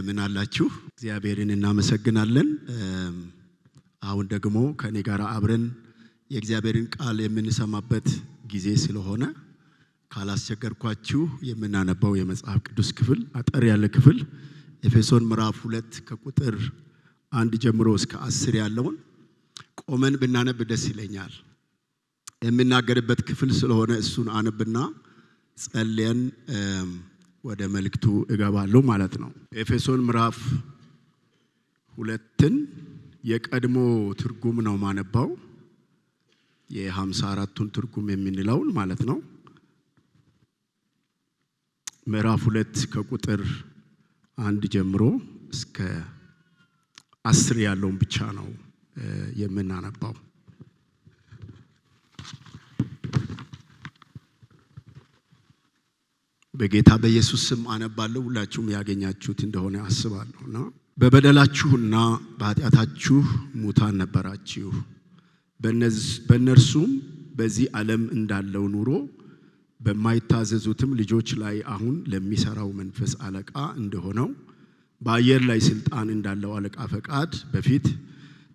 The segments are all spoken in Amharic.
እንደምን አላችሁ? እግዚአብሔርን እናመሰግናለን። አሁን ደግሞ ከኔ ጋር አብረን የእግዚአብሔርን ቃል የምንሰማበት ጊዜ ስለሆነ ካላስቸገርኳችሁ የምናነባው የመጽሐፍ ቅዱስ ክፍል አጠር ያለ ክፍል ኤፌሶን ምዕራፍ 2 ከቁጥር 1 ጀምሮ እስከ 10 ያለውን ቆመን ብናነብ ደስ ይለኛል። የምናገርበት ክፍል ስለሆነ እሱን አንብና ጸልየን ወደ መልእክቱ እገባለሁ ማለት ነው። ኤፌሶን ምዕራፍ 2ን የቀድሞ ትርጉም ነው ማነባው፣ የ54ቱን ትርጉም የምንለውን ማለት ነው። ምዕራፍ 2 ከቁጥር 1 ጀምሮ እስከ 10 ያለውን ብቻ ነው የምናነባው። በጌታ በኢየሱስ ስም አነባለሁ። ሁላችሁም ያገኛችሁት እንደሆነ አስባለሁና በበደላችሁና በኃጢአታችሁ ሙታን ነበራችሁ፣ በእነርሱም በዚህ ዓለም እንዳለው ኑሮ በማይታዘዙትም ልጆች ላይ አሁን ለሚሰራው መንፈስ አለቃ እንደሆነው በአየር ላይ ስልጣን እንዳለው አለቃ ፈቃድ በፊት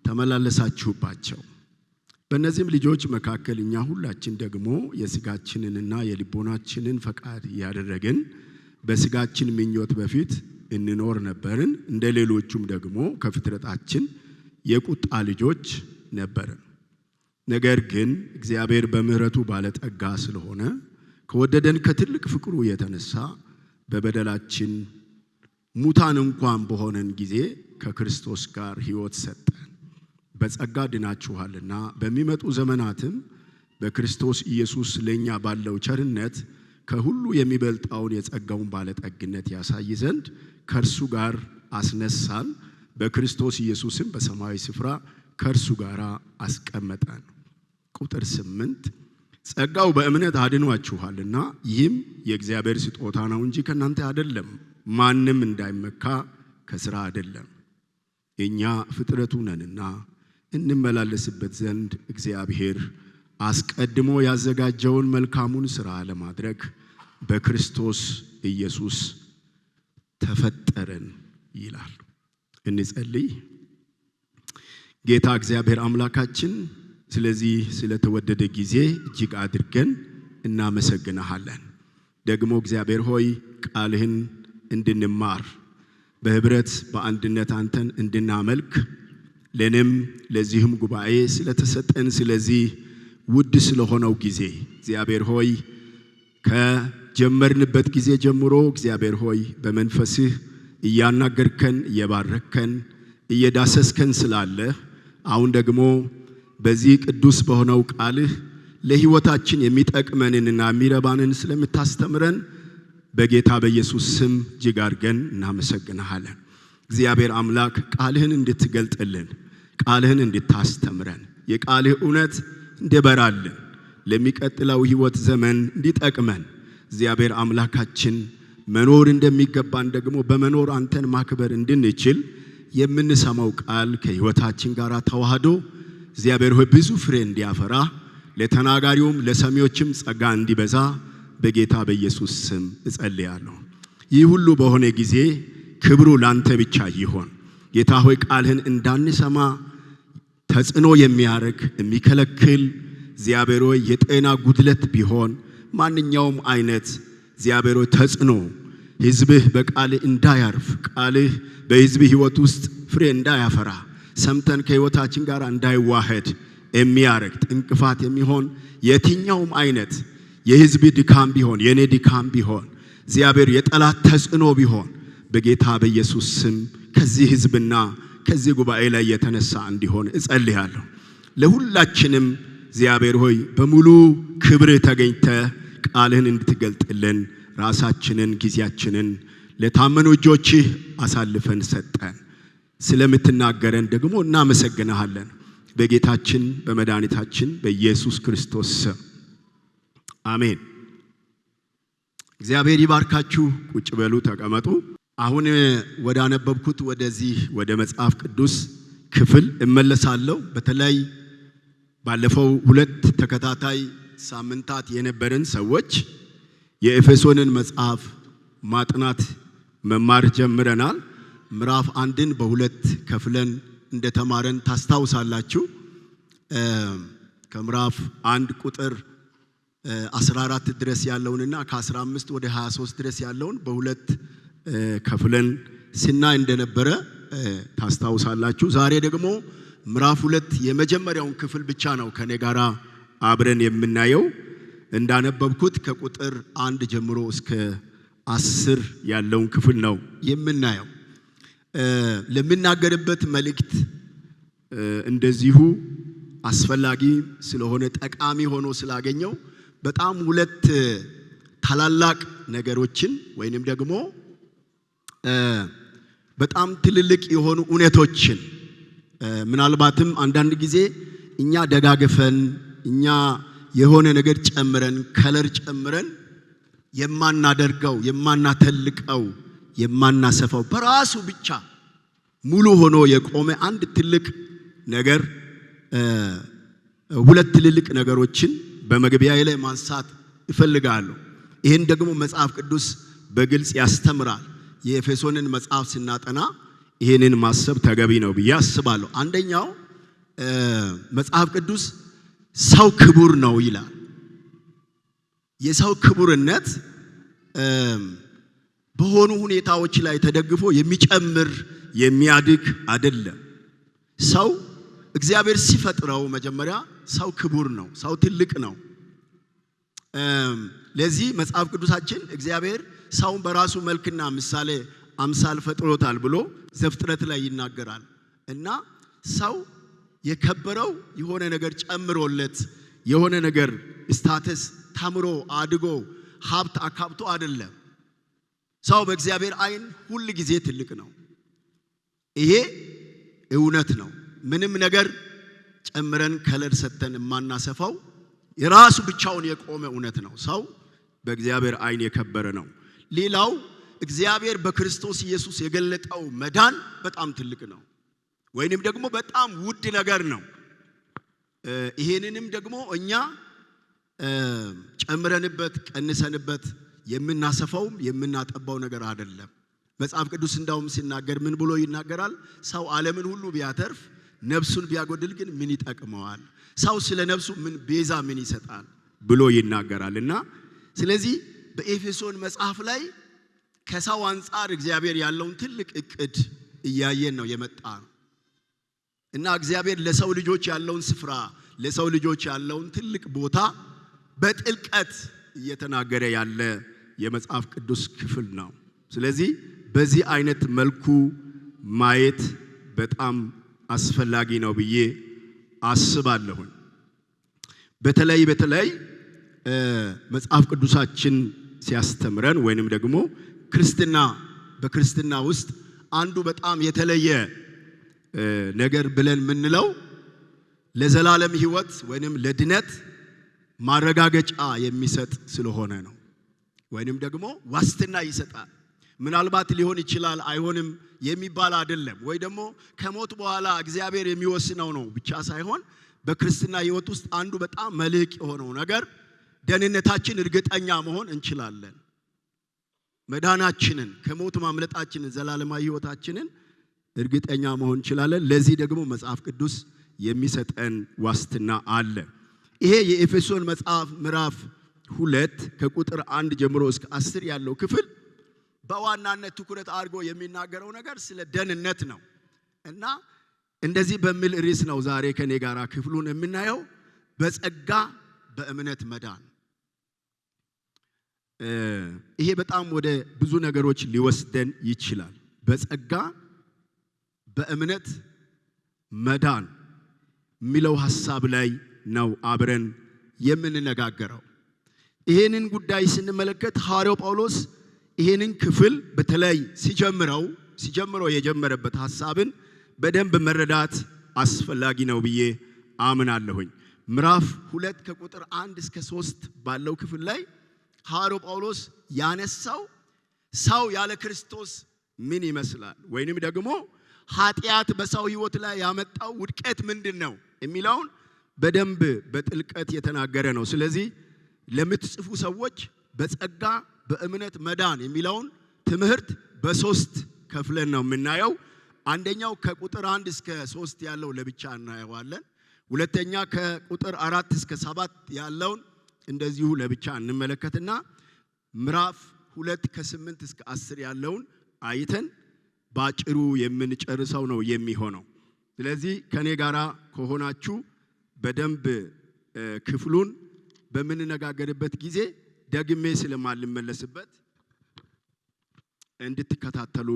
ተመላለሳችሁባቸው። በእነዚህም ልጆች መካከል እኛ ሁላችን ደግሞ የሥጋችንንና የልቦናችንን ፈቃድ ያደረግን በሥጋችን ምኞት በፊት እንኖር ነበርን። እንደ ሌሎቹም ደግሞ ከፍጥረታችን የቁጣ ልጆች ነበርን። ነገር ግን እግዚአብሔር በምሕረቱ ባለጠጋ ስለሆነ ከወደደን ከትልቅ ፍቅሩ የተነሳ በበደላችን ሙታን እንኳን በሆነን ጊዜ ከክርስቶስ ጋር ሕይወት ሰጠን። በጸጋ ድናችኋልና በሚመጡ ዘመናትም በክርስቶስ ኢየሱስ ለኛ ባለው ቸርነት ከሁሉ የሚበልጣውን የጸጋውን ባለጠግነት ያሳይ ዘንድ ከእርሱ ጋር አስነሳን። በክርስቶስ ኢየሱስም በሰማያዊ ስፍራ ከእርሱ ጋር አስቀመጠን። ቁጥር 8 ጸጋው በእምነት አድኗችኋልና ይህም የእግዚአብሔር ስጦታ ነው እንጂ ከእናንተ አይደለም፣ ማንም እንዳይመካ ከሥራ አይደለም። እኛ ፍጥረቱ ነንና እንመላለስበት ዘንድ እግዚአብሔር አስቀድሞ ያዘጋጀውን መልካሙን ሥራ ለማድረግ በክርስቶስ ኢየሱስ ተፈጠረን ይላል። እንጸልይ። ጌታ እግዚአብሔር አምላካችን ስለዚህ ስለተወደደ ጊዜ እጅግ አድርገን እናመሰግናለን። ደግሞ እግዚአብሔር ሆይ ቃልህን እንድንማር በህብረት በአንድነት አንተን እንድናመልክ ለንም ለዚህም ጉባኤ ስለተሰጠን ስለዚህ ውድ ስለሆነው ጊዜ እግዚአብሔር ሆይ ከጀመርንበት ጊዜ ጀምሮ እግዚአብሔር ሆይ በመንፈስህ እያናገርከን እየባረከን እየዳሰስከን ስላለ አሁን ደግሞ በዚህ ቅዱስ በሆነው ቃልህ ለሕይወታችን የሚጠቅመንንና የሚረባንን ስለምታስተምረን በጌታ በኢየሱስ ስም እጅግ አድርገን እናመሰግናለን። እግዚአብሔር አምላክ ቃልህን እንድትገልጥልን ቃልህን እንድታስተምረን የቃልህ እውነት እንዲበራልን ለሚቀጥለው ሕይወት ዘመን እንዲጠቅመን እግዚአብሔር አምላካችን መኖር እንደሚገባን ደግሞ በመኖር አንተን ማክበር እንድንችል የምንሰማው ቃል ከሕይወታችን ጋር ተዋህዶ እግዚአብሔር ሆይ ብዙ ፍሬ እንዲያፈራ ለተናጋሪውም ለሰሚዎችም ጸጋ እንዲበዛ በጌታ በኢየሱስ ስም እጸልያለሁ። ይህ ሁሉ በሆነ ጊዜ ክብሩ ላንተ ብቻ ይሆን። ጌታ ሆይ ቃልህን እንዳንሰማ ተጽዕኖ የሚያደርግ የሚከለክል እግዚአብሔር ሆይ የጤና ጉድለት ቢሆን ማንኛውም አይነት እግዚአብሔር ሆይ ተጽዕኖ ሕዝብህ በቃልህ እንዳያርፍ ቃልህ በሕዝብህ ሕይወት ውስጥ ፍሬ እንዳያፈራ ሰምተን ከሕይወታችን ጋር እንዳይዋሃድ የሚያደርግ እንቅፋት የሚሆን የትኛውም አይነት የሕዝብ ድካም ቢሆን የኔ ድካም ቢሆን እግዚአብሔር የጠላት ተጽዕኖ ቢሆን በጌታ በኢየሱስ ስም ከዚህ ሕዝብና ከዚህ ጉባኤ ላይ የተነሳ እንዲሆን እጸልያለሁ። ለሁላችንም እግዚአብሔር ሆይ በሙሉ ክብር ተገኝተ ቃልህን እንድትገልጥልን ራሳችንን ጊዜያችንን ለታመኑ እጆችህ አሳልፈን ሰጠን። ስለምትናገረን ደግሞ እናመሰግናለን። በጌታችን በመድኃኒታችን በኢየሱስ ክርስቶስ ስም አሜን። እግዚአብሔር ይባርካችሁ። ቁጭ በሉ፣ ተቀመጡ። አሁን ወደ አነበብኩት ወደዚህ ወደ መጽሐፍ ቅዱስ ክፍል እመለሳለሁ። በተለይ ባለፈው 2 ተከታታይ ሳምንታት የነበረን ሰዎች የኤፌሶንን መጽሐፍ ማጥናት መማር ጀምረናል። ምዕራፍ 1ን በሁለት ከፍለን እንደተማረን ታስታውሳላችሁ። ከምዕራፍ 1 ቁጥር 14 ድረስ ያለውንና ከ15 ወደ 23 ድረስ ያለውን በሁለት ከፍለን ስናይ እንደነበረ ታስታውሳላችሁ። ዛሬ ደግሞ ምዕራፍ 2 የመጀመሪያውን ክፍል ብቻ ነው ከኔ ጋራ አብረን የምናየው። እንዳነበብኩት ከቁጥር 1 ጀምሮ እስከ 10 ያለውን ክፍል ነው የምናየው። ለምናገርበት መልእክት እንደዚሁ አስፈላጊ ስለሆነ ጠቃሚ ሆኖ ስላገኘው በጣም ሁለት ታላላቅ ነገሮችን ወይንም ደግሞ በጣም ትልልቅ የሆኑ እውነቶችን ምናልባትም አንዳንድ ጊዜ እኛ ደጋግፈን እኛ የሆነ ነገር ጨምረን ከለር ጨምረን የማናደርገው የማናተልቀው የማናሰፋው በራሱ ብቻ ሙሉ ሆኖ የቆመ አንድ ትልቅ ነገር ሁለት ትልልቅ ነገሮችን በመግቢያዬ ላይ ማንሳት እፈልጋለሁ። ይሄን ደግሞ መጽሐፍ ቅዱስ በግልጽ ያስተምራል። የኤፌሶንን መጽሐፍ ስናጠና ይሄንን ማሰብ ተገቢ ነው ብዬ አስባለሁ። አንደኛው መጽሐፍ ቅዱስ ሰው ክቡር ነው ይላል። የሰው ክቡርነት በሆኑ ሁኔታዎች ላይ ተደግፎ የሚጨምር የሚያድግ አይደለም። ሰው እግዚአብሔር ሲፈጥረው መጀመሪያ ሰው ክቡር ነው፣ ሰው ትልቅ ነው። ለዚህ መጽሐፍ ቅዱሳችን እግዚአብሔር ሰውን በራሱ መልክና ምሳሌ አምሳል ፈጥሮታል ብሎ ዘፍጥረት ላይ ይናገራል። እና ሰው የከበረው የሆነ ነገር ጨምሮለት የሆነ ነገር ስታተስ ተምሮ አድጎ ሀብት አካብቶ አይደለም። ሰው በእግዚአብሔር ዓይን ሁሉ ጊዜ ትልቅ ነው። ይሄ እውነት ነው። ምንም ነገር ጨምረን ከለር ሰተን የማናሰፋው የራሱ ብቻውን የቆመ እውነት ነው። ሰው በእግዚአብሔር ዓይን የከበረ ነው። ሌላው እግዚአብሔር በክርስቶስ ኢየሱስ የገለጠው መዳን በጣም ትልቅ ነው፣ ወይንም ደግሞ በጣም ውድ ነገር ነው። ይሄንንም ደግሞ እኛ ጨምረንበት ቀንሰንበት የምናሰፋውም የምናጠባው ነገር አይደለም። መጽሐፍ ቅዱስ እንዳውም ሲናገር ምን ብሎ ይናገራል? ሰው ዓለምን ሁሉ ቢያተርፍ ነፍሱን ቢያጎድል ግን ምን ይጠቅመዋል? ሰው ስለ ነፍሱ ምን ቤዛ ምን ይሰጣል ብሎ ይናገራል። እና ስለዚህ በኤፌሶን መጽሐፍ ላይ ከሰው አንፃር እግዚአብሔር ያለውን ትልቅ እቅድ እያየን ነው የመጣ ነው። እና እግዚአብሔር ለሰው ልጆች ያለውን ስፍራ ለሰው ልጆች ያለውን ትልቅ ቦታ በጥልቀት እየተናገረ ያለ የመጽሐፍ ቅዱስ ክፍል ነው። ስለዚህ በዚህ አይነት መልኩ ማየት በጣም አስፈላጊ ነው ብዬ አስባለሁ። በተለይ መጽሐፍ ቅዱሳችን ሲያስተምረን ወይንም ደግሞ በክርስትና ውስጥ አንዱ በጣም የተለየ ነገር ብለን ምንለው ለዘላለም ሕይወት ወይንም ለድነት ማረጋገጫ የሚሰጥ ስለሆነ ነው። ወይንም ደግሞ ዋስትና ይሰጣል። ምናልባት ሊሆን ይችላል አይሆንም የሚባል አይደለም። ወይ ደግሞ ከሞት በኋላ እግዚአብሔር የሚወስነው ነው ብቻ ሳይሆን በክርስትና ሕይወት ውስጥ አንዱ በጣም መልህቅ የሆነው ነገር ደህንነታችን እርግጠኛ መሆን እንችላለን። መዳናችንን ከሞት ማምለጣችንን ዘላለማዊ ሕይወታችንን እርግጠኛ መሆን እንችላለን። ለዚህ ደግሞ መጽሐፍ ቅዱስ የሚሰጠን ዋስትና አለ። ይሄ የኤፌሶን መጽሐፍ ምዕራፍ 2 ከቁጥር 1 ጀምሮ እስከ 10 ያለው ክፍል በዋናነት ትኩረት አድርጎ የሚናገረው ነገር ስለ ደህንነት ነው። እና እንደዚህ በሚል ርዕስ ነው ዛሬ ከኔ ጋራ ክፍሉን የምናየው፣ በጸጋ በእምነት መዳን። ይሄ በጣም ወደ ብዙ ነገሮች ሊወስደን ይችላል። በጸጋ በእምነት መዳን የሚለው ሐሳብ ላይ ነው አብረን የምንነጋገረው። ይሄንን ጉዳይ ስንመለከት ሐዋርያው ጳውሎስ ይሄንን ክፍል በተለይ ሲጀምረው የጀመረበት ሐሳብን በደንብ መረዳት አስፈላጊ ነው ብዬ አምናለሁኝ። ምዕራፍ 2 ከቁጥር 1 እስከ 3 ባለው ክፍል ላይ ሐዋርያው ጳውሎስ ያነሳው ሰው ያለ ክርስቶስ ምን ይመስላል ወይንም ደግሞ ኃጢአት በሰው ሕይወት ላይ ያመጣው ውድቀት ምንድነው የሚለውን በደንብ በጥልቀት የተናገረ ነው። ስለዚህ ለምትጽፉ ሰዎች በጸጋ በእምነት መዳን የሚለውን ትምህርት በሶስት ከፍለን ነው የምናየው። አንደኛው ከቁጥር 1 እስከ 3 ያለው ለብቻ እናየዋለን። ሁለተኛ ከቁጥር 4 እስከ 7 ያለውን እንደዚሁ ለብቻ እንመለከትና ምዕራፍ 2 ከ8 እስከ 10 ያለውን አይተን ባጭሩ የምንጨርሰው ነው የሚሆነው። ስለዚህ ከኔ ጋራ ከሆናችሁ በደንብ ክፍሉን በምንነጋገርበት ጊዜ ደግሜ ስለማልመለስበት እንድትከታተሉ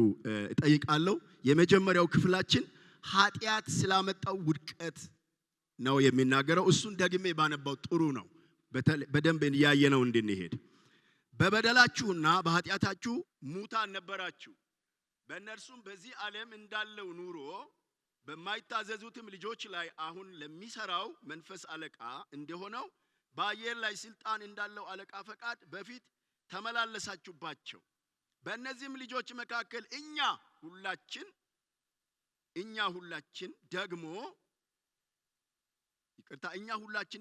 እጠይቃለሁ። የመጀመሪያው ክፍላችን ኃጢአት ስላመጣው ውድቀት ነው የሚናገረው። እሱን ደግሜ ባነባው ጥሩ ነው፣ በደንብ ያየነው እንድንሄድ። በበደላችሁና በኃጢአታችሁ ሙታን ነበራችሁ፣ በእነርሱም በዚህ ዓለም እንዳለው ኑሮ በማይታዘዙትም ልጆች ላይ አሁን ለሚሰራው መንፈስ አለቃ እንደሆነው በአየር ላይ ስልጣን እንዳለው አለቃ ፈቃድ በፊት ተመላለሳችሁባቸው። በእነዚህም ልጆች መካከል እኛ ሁላችን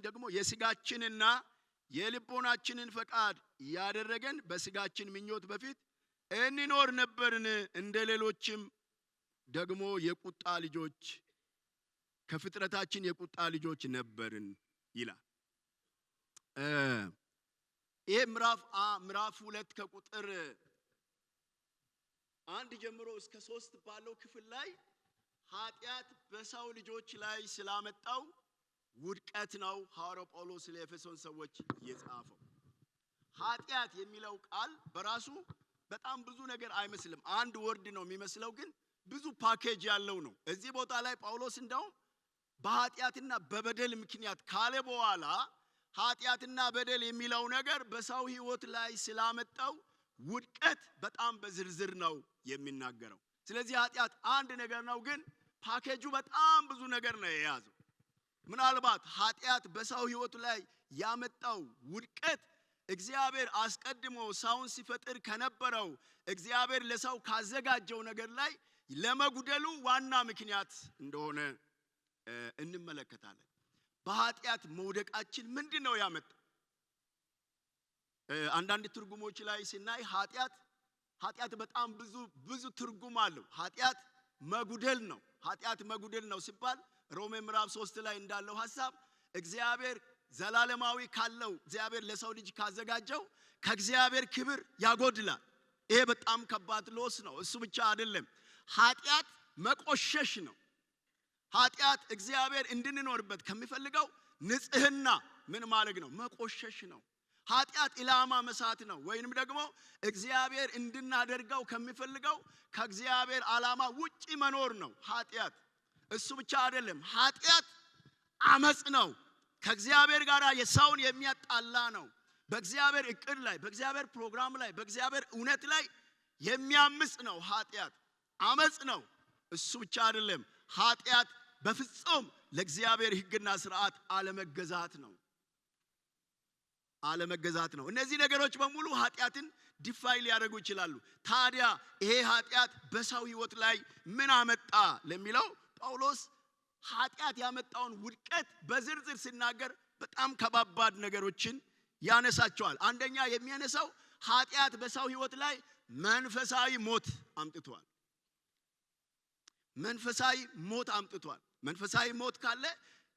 ደግሞ የስጋችንና የልቦናችንን ፈቃድ ያደረገን በስጋችን ምኞት በፊት እንኖር ነበርን፣ እንደ ሌሎችም ደግሞ የቁጣ ልጆች ከፍጥረታችን የቁጣ ልጆች ነበርን ይላል። ይሄ ምዕራፍ 2 ከቁጥር 1 ጀምሮ እስከ 3 ባለው ክፍል ላይ ኃጢአት በሰው ልጆች ላይ ስላመጣው ውድቀት ነው ሐዋርያው ጳውሎስ ለኤፌሶን ሰዎች የጻፈው። ኃጢአት የሚለው ቃል በራሱ በጣም ብዙ ነገር አይመስልም። አንድ ወርድ ነው የሚመስለው፣ ግን ብዙ ፓኬጅ ያለው ነው። እዚህ ቦታ ላይ ጳውሎስ እንደውም በኃጢአትና በበደል ምክንያት ካለ በኋላ ኃጢአትና በደል የሚለው ነገር በሰው ሕይወት ላይ ስላመጣው ውድቀት በጣም በዝርዝር ነው የሚናገረው። ስለዚህ ኃጢአት አንድ ነገር ነው፣ ግን ፓኬጁ በጣም ብዙ ነገር ነው የያዘው። ምናልባት ኃጢአት በሰው ሕይወት ላይ ያመጣው ውድቀት እግዚአብሔር አስቀድሞ ሰውን ሲፈጥር ከነበረው እግዚአብሔር ለሰው ካዘጋጀው ነገር ላይ ለመጉደሉ ዋና ምክንያት እንደሆነ እንመለከታለን። በኃጢአት መውደቃችን ምንድነው ያመጣው? አንዳንድ ትርጉሞች ላይ ስናይ ኃጢአት በጣም ብዙ ትርጉም አለው። ኃጢአት መጉደል ነው ሲባል ሮሜ ምዕራፍ 3 ላይ እንዳለው ሐሳብ እግዚአብሔር ዘላለማዊ ካለው እግዚአብሔር ለሰው ልጅ ካዘጋጀው ከእግዚአብሔር ክብር ያጎድላል። ይሄ በጣም ከባድ ሎስ ነው። እሱ ብቻ አይደለም፣ ኃጢአት መቆሸሽ ነው። ኃጢአት እግዚአብሔር እንድንኖርበት ከሚፈልገው ንጽህና ምን ማድረግ ነው? መቆሸሽ ነው። ኃጢአት ኢላማ መሳት ነው፣ ወይንም ደግሞ እግዚአብሔር እንድናደርገው ከሚፈልገው ከእግዚአብሔር ዓላማ ውጪ መኖር ነው ኃጢአት። እሱ ብቻ አይደለም፣ ኃጢአት አመጽ ነው። ከእግዚአብሔር ጋር የሰውን የሚያጣላ ነው። በእግዚአብሔር እቅድ ላይ፣ በእግዚአብሔር ፕሮግራም ላይ፣ በእግዚአብሔር እውነት ላይ የሚያምጽ ነው ኃጢአት። አመጽ ነው። እሱ ብቻ አይደለም፣ ኃጢአት በፍጹም ለእግዚአብሔር ሕግና ስርዓት አለመገዛት ነው። እነዚህ ነገሮች በሙሉ ኃጢአትን ዲፋይን ሊያደርጉ ይችላሉ። ታዲያ ይሄ ኃጢአት በሰው ሕይወት ላይ ምን አመጣ ለሚለው ጳውሎስ ኃጢአት ያመጣውን ውድቀት በዝርዝር ሲናገር በጣም ከባባድ ነገሮችን ያነሳቸዋል። አንደኛ የሚያነሳው ኃጢአት በሰው ሕይወት ላይ መንፈሳዊ ሞት አምጥቷል። መንፈሳዊ ሞት ካለ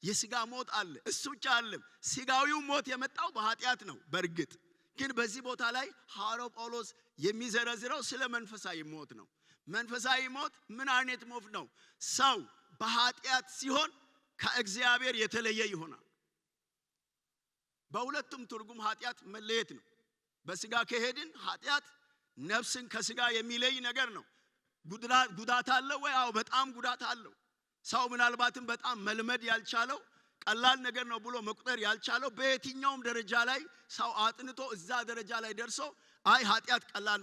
የሥጋ ሞት አለ። እሱ ብቻ አይደለም፣ ሥጋዊው ሞት የመጣው በኃጢአት ነው። በእርግጥ ግን በዚህ ቦታ ላይ ሐዋርያው ጳውሎስ የሚዘረዝረው ስለ መንፈሳዊ ሞት ነው። መንፈሳዊ ሞት ምን አይነት ሞት ነው? ሰው በኃጢአት ሲሆን ከእግዚአብሔር የተለየ ይሆናል። በሁለቱም ትርጉም ኃጢአት መለየት ነው። በሥጋ ከሄድን ኃጢአት ነፍስን ከሥጋ የሚለይ ነገር ነው። ጉዳት አለው ወይ? አዎ በጣም ጉዳት አለው። ሰው ምናልባትም በጣም መልመድ ያልቻለው ቀላል ነገር ነው ብሎ መቁጠር ያልቻለው በየትኛውም ደረጃ ላይ ሰው አጥንቶ እዛ ደረጃ ላይ ደርሶ አይ ኃጢአት ቀላል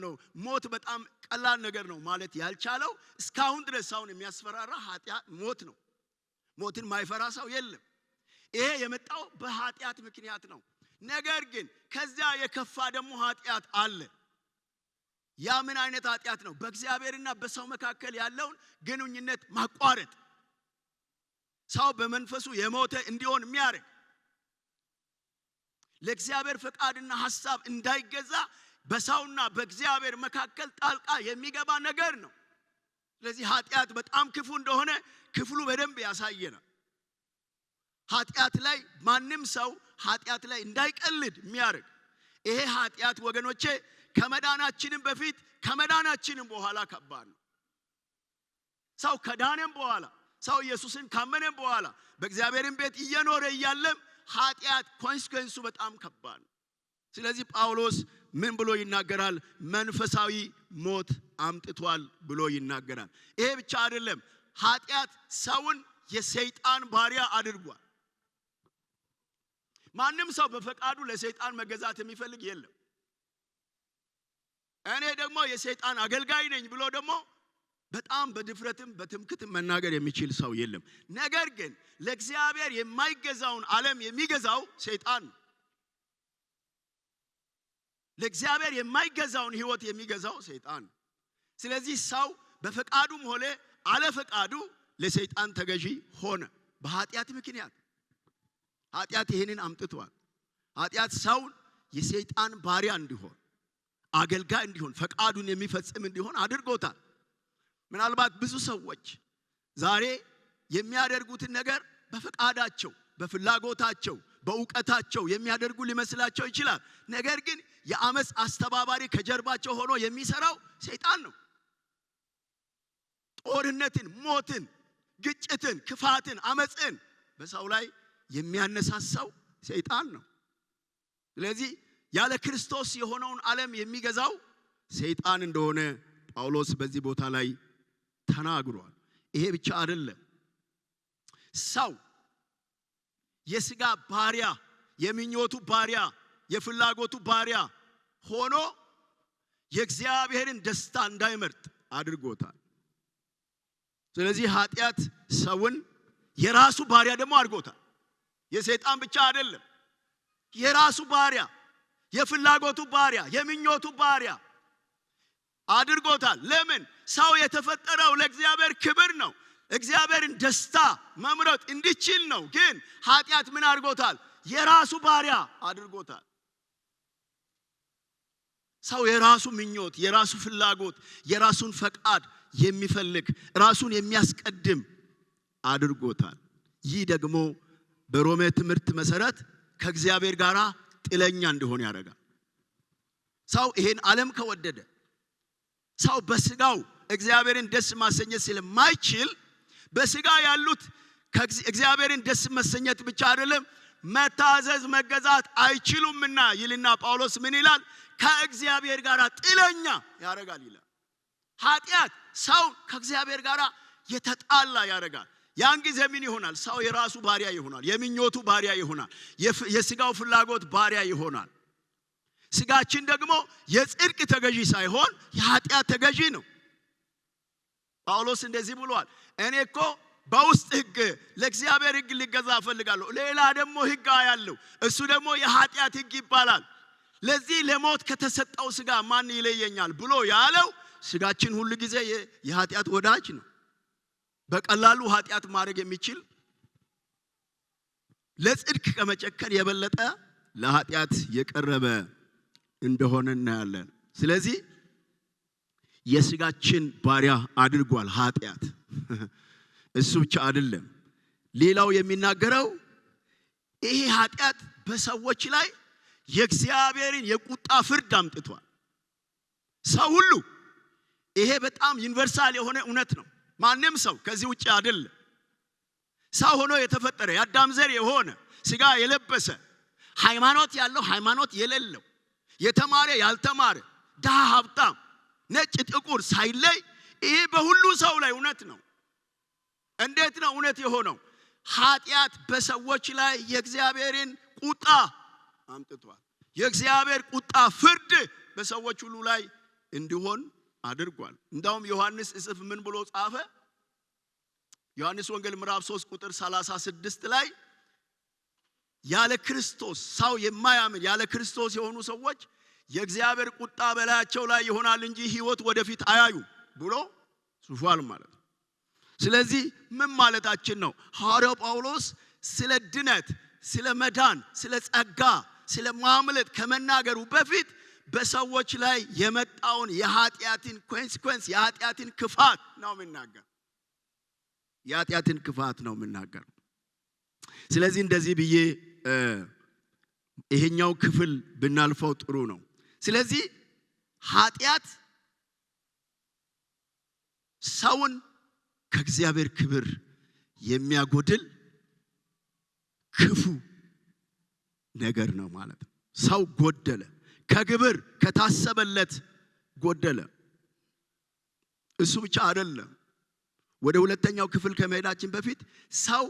ነው ሞት በጣም ቀላል ነገር ነው ማለት ያልቻለው እስካሁን ድረስ ሰውን የሚያስፈራራ ኃጢአት ሞት ነው። ሞትን ማይፈራ ሰው የለም። ይሄ የመጣው በኃጢአት ምክንያት ነው። ነገር ግን ከዚያ የከፋ ደግሞ ኃጢአት አለ። ያ ምን አይነት ኃጢአት ነው? በእግዚአብሔርና በሰው መካከል ያለውን ግንኙነት ማቋረጥ፣ ሰው በመንፈሱ የሞተ እንዲሆን የሚያደርግ፣ ለእግዚአብሔር ፈቃድና ሐሳብ እንዳይገዛ በሰውና በእግዚአብሔር መካከል ጣልቃ የሚገባ ነገር ነው። ስለዚህ ኃጢአት በጣም ክፉ እንደሆነ ክፍሉ በደንብ ያሳየናል። ኃጢአት ላይ ማንም ሰው ኃጢአት ላይ እንዳይቀልድ የሚያደርግ ይሄ ኃጢአት ወገኖቼ ከመዳናችንም በፊት ከመዳናችንም በኋላ ከባድ ነው። ሰው ከዳነም በኋላ ሰው ኢየሱስን ካመነም በኋላ በእግዚአብሔርም ቤት እየኖረ እያለም ኃጢአት ኮንሲኩዌንሱ በጣም ከባድ ነው። ስለዚህ ጳውሎስ ምን ብሎ ይናገራል? መንፈሳዊ ሞት አምጥቷል ብሎ ይናገራል። ይሄ ብቻ አይደለም፣ ኃጢአት ሰውን የሰይጣን ባሪያ አድርጓል። ማንም ሰው በፈቃዱ ለሰይጣን መገዛት የሚፈልግ የለም። እኔ ደግሞ የሰይጣን አገልጋይ ነኝ ብሎ ደግሞ በጣም በድፍረትም በትምክህትም መናገር የሚችል ሰው የለም። ነገር ግን ለእግዚአብሔር የማይገዛውን ዓለም የሚገዛው ሰይጣን ነው። ለእግዚአብሔር የማይገዛውን ሕይወት የሚገዛው ሰይጣን ነው። ስለዚህ ሰው በፈቃዱም ሆነ አለፈቃዱ ለሰይጣን ተገዢ ሆነ። በኃጢአት ምክንያት ኃጢአት ይሄንን አምጥቷል። ኃጢአት ሰውን የሰይጣን ባሪያ እንዲሆን፣ አገልጋይ እንዲሆን፣ ፈቃዱን የሚፈጽም እንዲሆን አድርጎታል። ምናልባት ብዙ ሰዎች ዛሬ የሚያደርጉትን ነገር በፈቃዳቸው፣ በፍላጎታቸው፣ በእውቀታቸው የሚያደርጉ ሊመስላቸው ይችላል። ነገር ግን የአመጽ አስተባባሪ ከጀርባቸው ሆኖ የሚሰራው ሰይጣን ነው። ጦርነትን፣ ሞትን፣ ግጭትን፣ ክፋትን፣ አመጽን በሰው ላይ የሚያነሳሳው ሰይጣን ነው። ስለዚህ ያለ ክርስቶስ የሆነውን ዓለም የሚገዛው ሰይጣን እንደሆነ ጳውሎስ በዚህ ቦታ ላይ ተናግሯል። ይሄ ብቻ አይደለም። ሰው የሥጋ ባሪያ፣ የምኞቱ ባሪያ፣ የፍላጎቱ ባሪያ ሆኖ የእግዚአብሔርን ደስታ እንዳይመርጥ አድርጎታል። ስለዚህ ኃጢአት ሰውን የራሱ ባሪያ ደግሞ አድርጎታል። የሰይጣን ብቻ አይደለም፣ የራሱ ባሪያ፣ የፍላጎቱ ባሪያ፣ የምኞቱ ባሪያ አድርጎታል። ለምን? ሰው የተፈጠረው ለእግዚአብሔር ክብር ነው። እግዚአብሔርን ደስታ መምረጥ እንዲችል ነው። ግን ኃጢአት ምን አድርጎታል? የራሱ ባሪያ አድርጎታል። ሰው የራሱ ምኞት፣ የራሱ ፍላጎት፣ የራሱን ፈቃድ የሚፈልግ ራሱን የሚያስቀድም አድርጎታል። ይህ ደግሞ በሮሜ ትምህርት መሰረት ከእግዚአብሔር ጋር ጥለኛ እንደሆነ ያደርጋል። ሰው ይሄን ዓለም ከወደደ ሰው በስጋው እግዚአብሔርን ደስ ማሰኘት ስለማይችል በስጋ ያሉት እግዚአብሔርን ደስ ማሰኘት ብቻ አይደለም መታዘዝ መገዛት አይችሉምና ይልና ጳውሎስ ምን ይላል? ከእግዚአብሔር ጋር ጥለኛ ያደርጋል ይላል። ኃጢአት ሰው ከእግዚአብሔር ጋር የተጣላ ያደርጋል። ያን ጊዜ ምን ይሆናል? ሰው የራሱ ባሪያ ይሆናል። የምኞቱ ባሪያ ይሆናል። የስጋው ፍላጎት ባሪያ ይሆናል። ስጋችን ደግሞ የጽድቅ ተገዢ ሳይሆን የኃጢአት ተገዢ ነው። ጳውሎስ እንደዚህ ብሏል፣ እኔ እኮ በውስጥ ሕግ ለእግዚአብሔር ሕግ ሊገዛ እፈልጋለሁ፣ ሌላ ደግሞ ሕግ ያለው እሱ ደግሞ የኃጢአት ሕግ ይባላል። ለዚህ ለሞት ከተሰጠው ስጋ ማን ይለየኛል ብሎ ያለው ስጋችን ሁሉ ጊዜ የኃጢአት ወዳጅ ነው። በቀላሉ ኃጢአት ማድረግ የሚችል ለጽድቅ ከመጨከን የበለጠ ለኃጢአት የቀረበ እንደሆነ እናያለን። ስለዚህ የስጋችን ባሪያ አድርጓል ኃጢአት። እሱ ብቻ አይደለም፣ ሌላው የሚናገረው ይሄ ኃጢአት በሰዎች ላይ የእግዚአብሔርን የቁጣ ፍርድ አምጥቷል። ሰው ሁሉ ይሄ በጣም ዩኒቨርሳል የሆነ እውነት ነው። ማንም ሰው ከዚህ ውጪ አይደለም። ሰው ሆኖ የተፈጠረ የአዳም ዘር የሆነ ስጋ የለበሰ ሃይማኖት ያለው ሃይማኖት የሌለው የተማረ ያልተማረ ድሃ ሀብታም ነጭ ጥቁር ሳይለይ ይሄ በሁሉ ሰው ላይ እውነት ነው። እንዴት ነው እውነት የሆነው? ኃጢአት በሰዎች ላይ የእግዚአብሔርን ቁጣ አምጥቷል። የእግዚአብሔር ቁጣ ፍርድ በሰዎች ሁሉ ላይ እንዲሆን አድርጓል። እንዳውም ዮሐንስ እጽፍ ምን ብሎ ጻፈ? ዮሐንስ ወንጌል ምዕራፍ 3 ቁጥር 36 ላይ ያለ ክርስቶስ ሰው የማያምን ያለ ክርስቶስ የሆኑ ሰዎች የእግዚአብሔር ቁጣ በላያቸው ላይ ይሆናል እንጂ ሕይወት ወደፊት አያዩ ብሎ ጽፏል ማለት ነው። ስለዚህ ምን ማለታችን ነው? ሐዋርያው ጳውሎስ ስለ ድነት፣ ስለ መዳን፣ ስለ ጸጋ፣ ስለ ማምለጥ ከመናገሩ በፊት በሰዎች ላይ የመጣውን የኃጢአትን ኮንሲኩዌንስ የኃጢአትን ክፋት ነው የምናገር። የኃጢአትን ክፋት ነው የምናገር። ስለዚህ እንደዚህ ብዬ ይሄኛው ክፍል ብናልፈው ጥሩ ነው። ስለዚህ ኃጢአት ሰውን ከእግዚአብሔር ክብር የሚያጎድል ክፉ ነገር ነው ማለት ነው። ሰው ጎደለ፣ ከግብር ከታሰበለት ጎደለ። እሱ ብቻ አይደለም። ወደ ሁለተኛው ክፍል ከመሄዳችን በፊት ሰው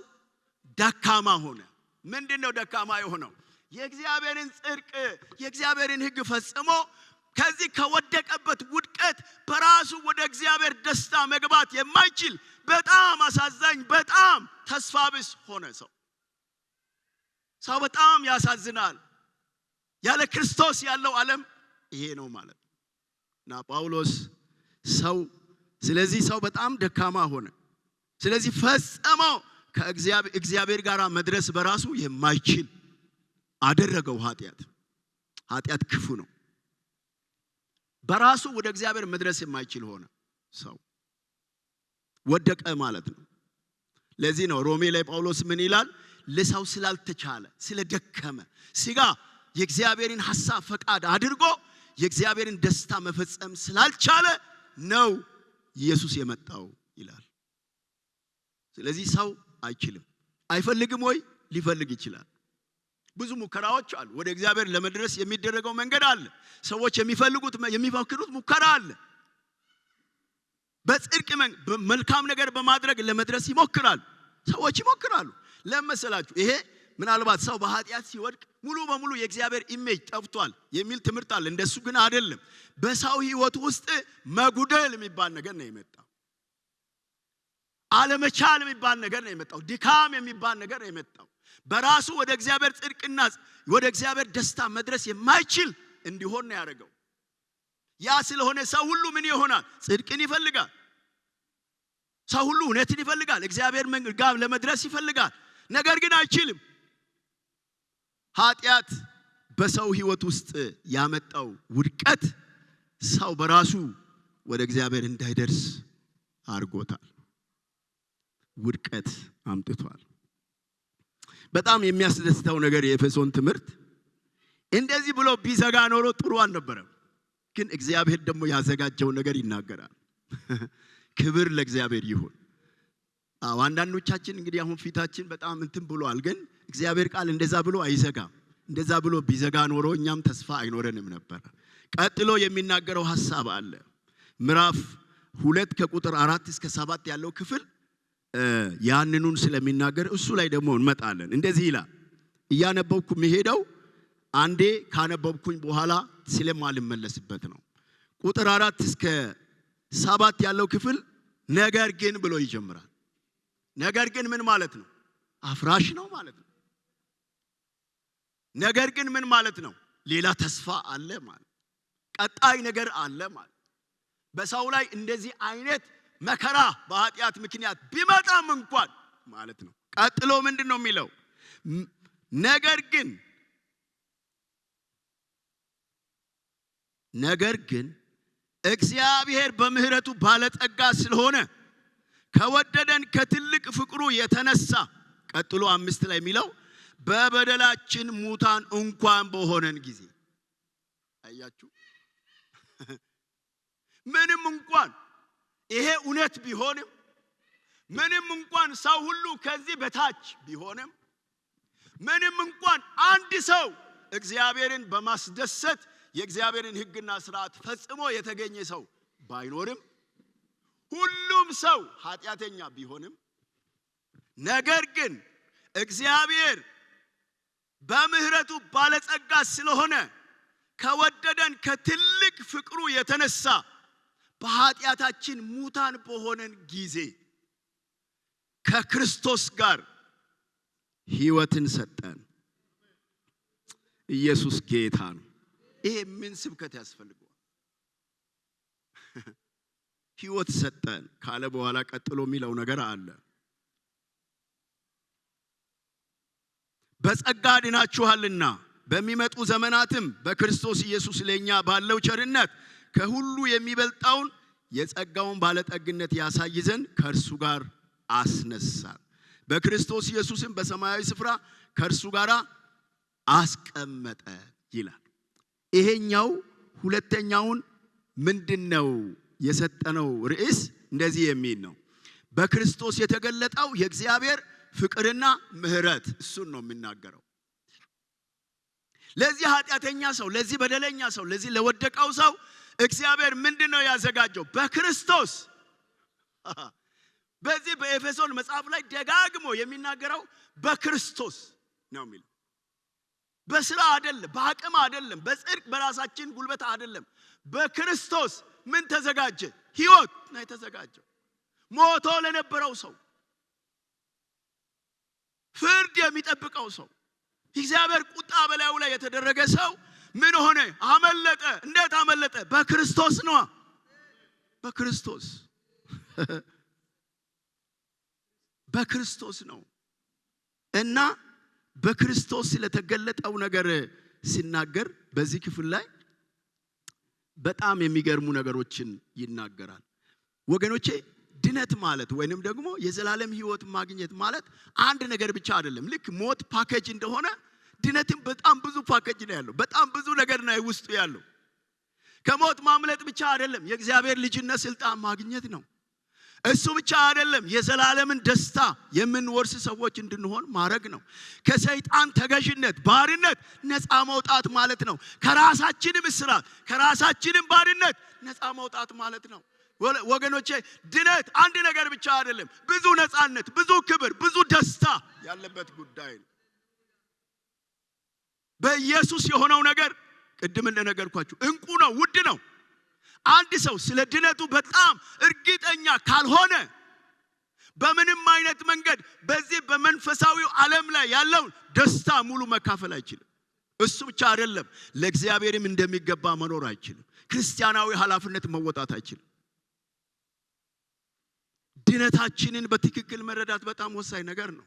ደካማ ሆነ። ምንድነው ደካማ የሆነው? የእግዚአብሔርን ጽድቅ የእግዚአብሔርን ሕግ ፈጽሞ ከዚህ ከወደቀበት ውድቀት በራሱ ወደ እግዚአብሔር ደስታ መግባት የማይችል በጣም አሳዛኝ በጣም ተስፋ ቢስ ሆነ ሰው በጣም ያሳዝናል። ያለ ክርስቶስ ያለው ዓለም ይሄ ነው ማለት ነው። እና ጳውሎስ ስለዚህ ሰው በጣም ደካማ ሆነ። ስለዚህ ፈጽሞ ከእግዚአብሔር ጋር መድረስ በራሱ የማይችል አደረገው። ኃጢአት ክፉ ነው። በራሱ ወደ እግዚአብሔር መድረስ የማይችል ሆነ። ሰው ወደቀ ማለት ነው። ለዚህ ነው ሮሜ ላይ ጳውሎስ ምን ይላል? ለሰው ስላልተቻለ ስለደከመ ሥጋ የእግዚአብሔርን ሐሳብ ፈቃድ አድርጎ የእግዚአብሔርን ደስታ መፈጸም ስላልቻለ ነው ኢየሱስ የመጣው ይላል። ስለዚህ ሰው አይችልም። አይፈልግም ወይ? ሊፈልግ ይችላል። ብዙ ሙከራዎች አሉ። ወደ እግዚአብሔር ለመድረስ የሚደረገው መንገድ አለ። ሰዎች የሚፈክሩት ሙከራ አለ። በጽድቅ መልካም ነገር በማድረግ ለመድረስ ይሞክራሉ። ሰዎች ይሞክራሉ። ለመሰላችሁ ይሄ ምናልባት ሰው በኃጢአት ሲወድቅ ሙሉ በሙሉ የእግዚአብሔር ኢሜጅ ጠፍቷል የሚል ትምህርት አለ። እንደሱ ግን አይደለም። በሰው ሕይወት ውስጥ መጉደል የሚባል ነገር ነው የመጣው። አለመቻል የሚባል ነገር ነው የመጣው። ድካም የሚባል ነገር ነው የመጣው። በራሱ ወደ እግዚአብሔር ጽድቅና ወደ እግዚአብሔር ደስታ መድረስ የማይችል እንዲሆን ነው ያደረገው። ያ ስለሆነ ሰው ሁሉ ምን ይሆናል? ጽድቅን ይፈልጋል። ሰው ሁሉ እውነትን ይፈልጋል። እግዚአብሔር ጋር ለመድረስ ይፈልጋል። ነገር ግን አይችልም። ኃጢአት በሰው ሕይወት ውስጥ ያመጣው ውድቀት ሰው በራሱ ወደ እግዚአብሔር እንዳይደርስ አድርጎታል። ውድቀት አምጥቷል። በጣም የሚያስደስተው ነገር የኤፌሶን ትምህርት እንደዚህ ብሎ ቢዘጋ ኖሮ ጥሩ አልነበረም። ግን እግዚአብሔር ደግሞ ያዘጋጀው ነገር ይናገራል። ክብር ለእግዚአብሔር ይሁን። አንዳንዶቻችን እንግዲህ አሁን ፊታችን በጣም እንትን ብሏል። ግን እግዚአብሔር ቃል እንደዛ ብሎ አይዘጋም። እንደዛ ብሎ ቢዘጋ ኖሮ እኛም ተስፋ አይኖረንም ነበር። ቀጥሎ የሚናገረው ሐሳብ አለ። ምዕራፍ 2 ከቁጥር 4 እስከ 7 ያለው ክፍል ያንኑን ስለሚናገር እሱ ላይ ደግሞ እንመጣለን። እንደዚህ ይላል። እያነበብኩ መሄደው አንዴ ካነበብኩኝ በኋላ ስለማልመለስበት ነው። ቁጥር 4 እስከ 7 ያለው ክፍል ነገር ግን ብሎ ይጀምራል። ነገር ግን ምን ማለት ነው? አፍራሽ ነው ማለት ነው። ነገር ግን ምን ማለት ነው? ሌላ ተስፋ አለ ማለት፣ ቀጣይ ነገር አለ ማለት። በሰው ላይ እንደዚህ አይነት መከራ በኃጢአት ምክንያት ቢመጣም እንኳን ማለት ነው። ቀጥሎ ምንድነው የሚለው? ነገር ግን እግዚአብሔር በምህረቱ ባለጠጋ ስለሆነ ከወደደን ከትልቅ ፍቅሩ የተነሳ ቀጥሎ 5 ላይ የሚለው በበደላችን ሙታን እንኳን በሆነን ጊዜ። አያችሁ፣ ምንም እንኳን ይሄ እውነት ቢሆንም፣ ምንም እንኳን ሰው ሁሉ ከዚህ በታች ቢሆንም፣ ምንም እንኳን አንድ ሰው እግዚአብሔርን በማስደሰት የእግዚአብሔርን ሕግና ሥርዓት ፈጽሞ የተገኘ ሰው ባይኖርም፣ ሁሉም ሰው ኃጢአተኛ ቢሆንም፣ ነገር ግን እግዚአብሔር በምህረቱ ባለጸጋ ስለሆነ ከወደደን ከትልቅ ፍቅሩ የተነሳ በኃጢአታችን ሙታን በሆነን ጊዜ ከክርስቶስ ጋር ሕይወትን ሰጠን። ኢየሱስ ጌታ ነው። ይሄ ምን ስብከት ያስፈልገዋል? ሕይወት ሰጠን ካለ በኋላ ቀጥሎ የሚለው ነገር አለ። በጸጋ ድናችኋልና በሚመጡ ዘመናትም በክርስቶስ ኢየሱስ ለኛ ባለው ቸርነት ከሁሉ የሚበልጣውን የጸጋውን ባለጠግነት ያሳይ ዘንድ ከእርሱ ጋር አስነሳን። በክርስቶስ ኢየሱስም በሰማያዊ ስፍራ ከእርሱ ጋር አስቀመጠ ይላል። ይሄኛው ሁለተኛውን ምንድነው የሰጠነው ርዕስ እንደዚህ የሚል ነው። በክርስቶስ የተገለጠው የእግዚአብሔር ፍቅርና ምህረት እሱን ነው የሚናገረው። ለዚህ ኃጢአተኛ ሰው፣ ለዚህ በደለኛ ሰው፣ ለዚህ ለወደቀው ሰው እግዚአብሔር ምንድነው ያዘጋጀው? በክርስቶስ በዚህ በኤፌሶን መጽሐፍ ላይ ደጋግሞ የሚናገረው በክርስቶስ ነው የሚለው። በስራ አይደለም፣ በአቅም አይደለም፣ በጽድቅ በራሳችን ጉልበት አይደለም። በክርስቶስ ምን ተዘጋጀ? ሕይወት ነው የተዘጋጀው። ሞቶ ለነበረው ሰው፣ ፍርድ የሚጠብቀው ሰው፣ እግዚአብሔር ቁጣ በላዩ ላይ የተደረገ ሰው ምን ሆነ? አመለጠ። እንዴት አመለጠ? በክርስቶስ ነው። በክርስቶስ በክርስቶስ ነው። እና በክርስቶስ ስለተገለጠው ነገር ሲናገር በዚህ ክፍል ላይ በጣም የሚገርሙ ነገሮችን ይናገራል። ወገኖቼ ድነት ማለት ወይንም ደግሞ የዘላለም ሕይወት ማግኘት ማለት አንድ ነገር ብቻ አይደለም። ልክ ሞት ፓኬጅ እንደሆነ ድነትም በጣም ብዙ ፓኬጅ ነው ያለው። በጣም ብዙ ነገር ነው ውስጡ ያለው። ከሞት ማምለጥ ብቻ አይደለም፣ የእግዚአብሔር ልጅነት ስልጣን ማግኘት ነው። እሱ ብቻ አይደለም፣ የዘላለምን ደስታ የምንወርስ ሰዎች እንድንሆን ማድረግ ነው። ከሰይጣን ተገዥነት ባርነት ነፃ መውጣት ማለት ነው። ከራሳችንም እስራት ከራሳችንም ባርነት ነፃ መውጣት ማለት ነው። ወገኖቼ ድነት አንድ ነገር ብቻ አይደለም፣ ብዙ ነፃነት፣ ብዙ ክብር፣ ብዙ ደስታ ያለበት ጉዳይ ነው። በኢየሱስ የሆነው ነገር ቅድም እንደነገርኳችሁ እንቁ ነው፣ ውድ ነው። አንድ ሰው ስለ ድነቱ በጣም እርግጠኛ ካልሆነ በምንም አይነት መንገድ በዚህ በመንፈሳዊው ዓለም ላይ ያለው ደስታ ሙሉ መካፈል አይችልም። እሱ ብቻ አይደለም፣ ለእግዚአብሔርም እንደሚገባ መኖር አይችልም። ክርስቲያናዊ ኃላፊነት መወጣት አይችልም። ድነታችንን በትክክል መረዳት በጣም ወሳኝ ነገር ነው።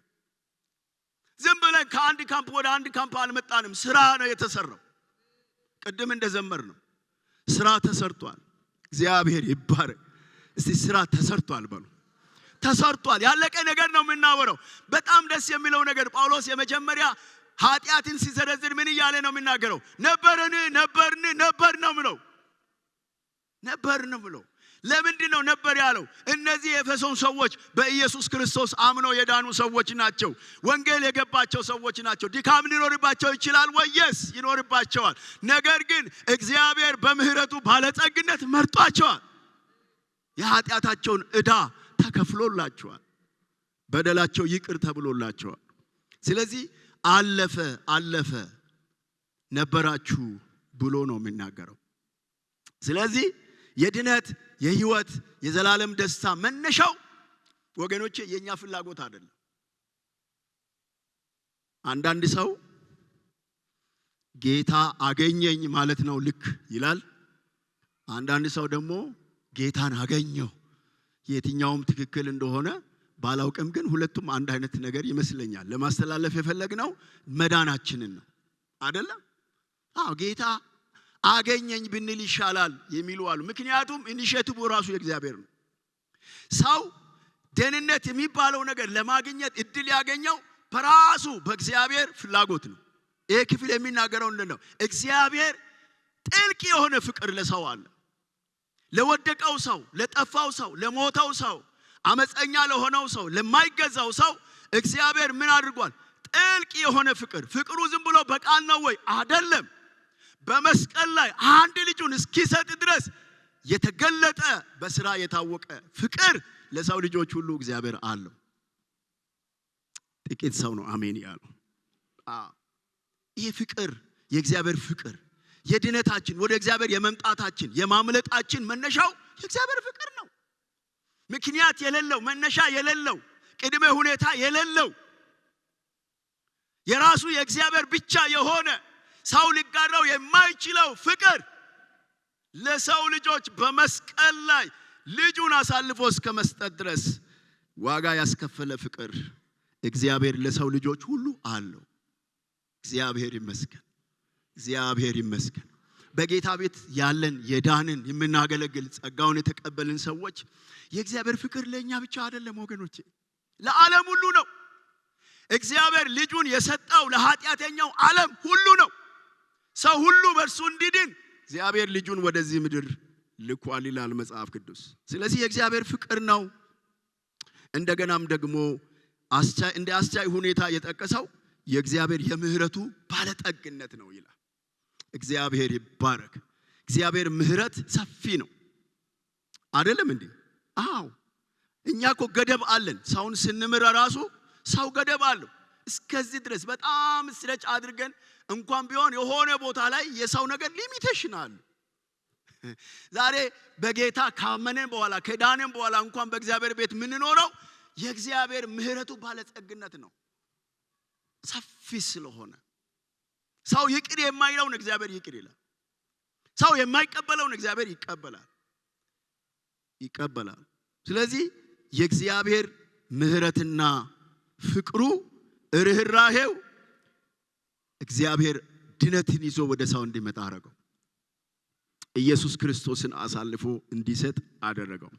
ዝም ብለን ከአንድ ካምፕ ወደ አንድ ካምፕ አልመጣንም። ስራ ነው የተሰራው። ቅድም እንደዘመር ነው ስራ ተሰርቷል። እግዚአብሔር ይባረክ። እስቲ ስራ ተሰርቷል በሉ። ተሰርቷል። ያለቀ ነገር ነው የምናወራው። በጣም ደስ የሚለው ነገር ጳውሎስ የመጀመሪያ ኃጢአትን ሲዘረዝር ምን እያለ ነው የሚናገረው? ነበርን ነው ብለው። ለምንድን ነው ነበር ያለው? እነዚህ የኤፌሶን ሰዎች በኢየሱስ ክርስቶስ አምነው የዳኑ ሰዎች ናቸው። ወንጌል የገባቸው ሰዎች ናቸው። ድካም ሊኖርባቸው ይችላል ወይ? የስ ይኖርባቸዋል። ነገር ግን እግዚአብሔር በምህረቱ ባለጸግነት መርጧቸዋል። የኃጢአታቸውን ዕዳ ተከፍሎላቸዋል። በደላቸው ይቅር ተብሎላቸዋል። ስለዚህ አለፈ ነበራችሁ ብሎ ነው የሚናገረው። ስለዚህ የድነት የሕይወት የዘላለም ደስታ መነሻው ወገኖቼ የኛ ፍላጎት አይደለም። አንዳንድ ሰው ጌታ አገኘኝ ማለት ነው ልክ ይላል። አንዳንድ ሰው ደግሞ ጌታን አገኘው። የትኛውም ትክክል እንደሆነ ባላውቅም ግን ሁለቱም አንድ አይነት ነገር ይመስለኛል። ለማስተላለፍ የፈለግነው መዳናችንን ነው አይደለም? ጌታ አገኘኝ ብንል ይሻላል የሚሉ አሉ። ምክንያቱም ኢኒሼቲቭ ራሱ የእግዚአብሔር ነው። ሰው ደህንነት የሚባለው ነገር ለማግኘት እድል ያገኘው በራሱ በእግዚአብሔር ፍላጎት ነው። ይሄ ክፍል የሚናገረው እንደው እግዚአብሔር ጥልቅ የሆነ ፍቅር ለሰው አለ። ለወደቀው ሰው፣ ለጠፋው ሰው፣ ለሞተው ሰው፣ አመፀኛ ለሆነው ሰው፣ ለማይገዛው ሰው እግዚአብሔር ምን አድርጓል? ጥልቅ የሆነ ፍቅር። ፍቅሩ ዝም ብሎ በቃል ነው ወይ? አይደለም። በመስቀል ላይ አንድ ልጁን እስኪሰጥ ድረስ የተገለጠ በስራ የታወቀ ፍቅር ለሰው ልጆች ሁሉ እግዚአብሔር አለው። ጥቂት ሰው ነው አሜን ያለው። ይሄ ፍቅር የእግዚአብሔር ፍቅር የድነታችን ወደ እግዚአብሔር የመምጣታችን የማምለጣችን መነሻው የእግዚአብሔር ፍቅር ነው። ምክንያት የሌለው መነሻ የሌለው ቅድመ ሁኔታ የሌለው የራሱ የእግዚአብሔር ብቻ የሆነ ሰው ሊጋራው የማይችለው ፍቅር ለሰው ልጆች በመስቀል ላይ ልጁን አሳልፎ እስከ መስጠት ድረስ ዋጋ ያስከፈለ ፍቅር እግዚአብሔር ለሰው ልጆች ሁሉ አለው። እግዚአብሔር ይመስገን። እግዚአብሔር ይመስገን። በጌታ ቤት ያለን የዳንን የምናገለግል ጸጋውን የተቀበልን ሰዎች የእግዚአብሔር ፍቅር ለኛ ብቻ አይደለም ወገኖቼ፣ ለዓለም ሁሉ ነው። እግዚአብሔር ልጁን የሰጠው ለኃጢአተኛው ዓለም ሁሉ ነው። ሰው ሁሉ በእርሱ እንዲድን እግዚአብሔር ልጁን ወደዚህ ምድር ልኳል ይላል መጽሐፍ ቅዱስ። ስለዚህ የእግዚአብሔር ፍቅር ነው። እንደገናም ደግሞ እንደ አስቻይ ሁኔታ የጠቀሰው የእግዚአብሔር የምህረቱ ባለጠግነት ነው ይላል። እግዚአብሔር ይባረክ። እግዚአብሔር ምህረት ሰፊ ነው አይደለም እንዴ? አዎ። እኛ እኮ ገደብ አለን። ሰውን ስንምር ራሱ ሰው ገደብ አለው። እስከዚህ ድረስ በጣም ስትረች አድርገን እንኳን ቢሆን የሆነ ቦታ ላይ የሰው ነገር ሊሚቴሽን አለ። ዛሬ በጌታ ካመነን በኋላ ከዳነን በኋላ እንኳን በእግዚአብሔር ቤት የምንኖረው የእግዚአብሔር ምህረቱ ባለጠግነት ነው። ሰፊ ስለሆነ ሰው ይቅር የማይለውን እግዚአብሔር ይቅር ይላል። ሰው የማይቀበለውን እግዚአብሔር ይቀበላል። ስለዚህ የእግዚአብሔር ምህረትና ፍቅሩ ርህራሄው እግዚአብሔር ድነትን ይዞ ወደ ሰው እንዲመጣ አደረገው። ኢየሱስ ክርስቶስን አሳልፎ እንዲሰጥ አደረገው።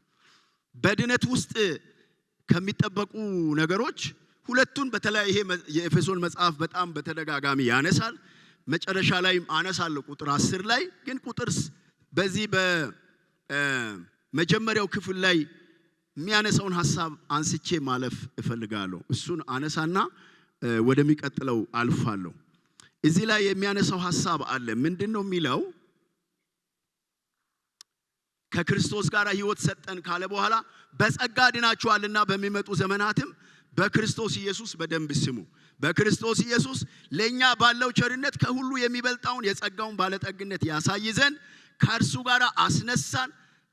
በድነት ውስጥ ከሚጠበቁ ነገሮች ሁለቱን በተለይ ይሄ የኤፌሶን መጽሐፍ በጣም በተደጋጋሚ ያነሳል። መጨረሻ ላይ አነሳለሁ ቁጥር 10 ላይ ግን ቁጥር በዚህ በመጀመሪያው ክፍል ላይ የሚያነሳውን ሐሳብ አንስቼ ማለፍ እፈልጋለሁ። እሱን አነሳና ወደሚቀጥለው አልፋለሁ። እዚህ ላይ የሚያነሳው ሐሳብ አለ። ምንድነው የሚለው? ከክርስቶስ ጋር ሕይወት ሰጠን ካለ በኋላ በጸጋ ድናችኋልና በሚመጡ ዘመናትም በክርስቶስ ኢየሱስ በደንብ ስሙ። በክርስቶስ ኢየሱስ ለኛ ባለው ቸርነት ከሁሉ የሚበልጣውን የጸጋውን ባለጠግነት ያሳይ ዘንድ ከእርሱ ጋር አስነሳን።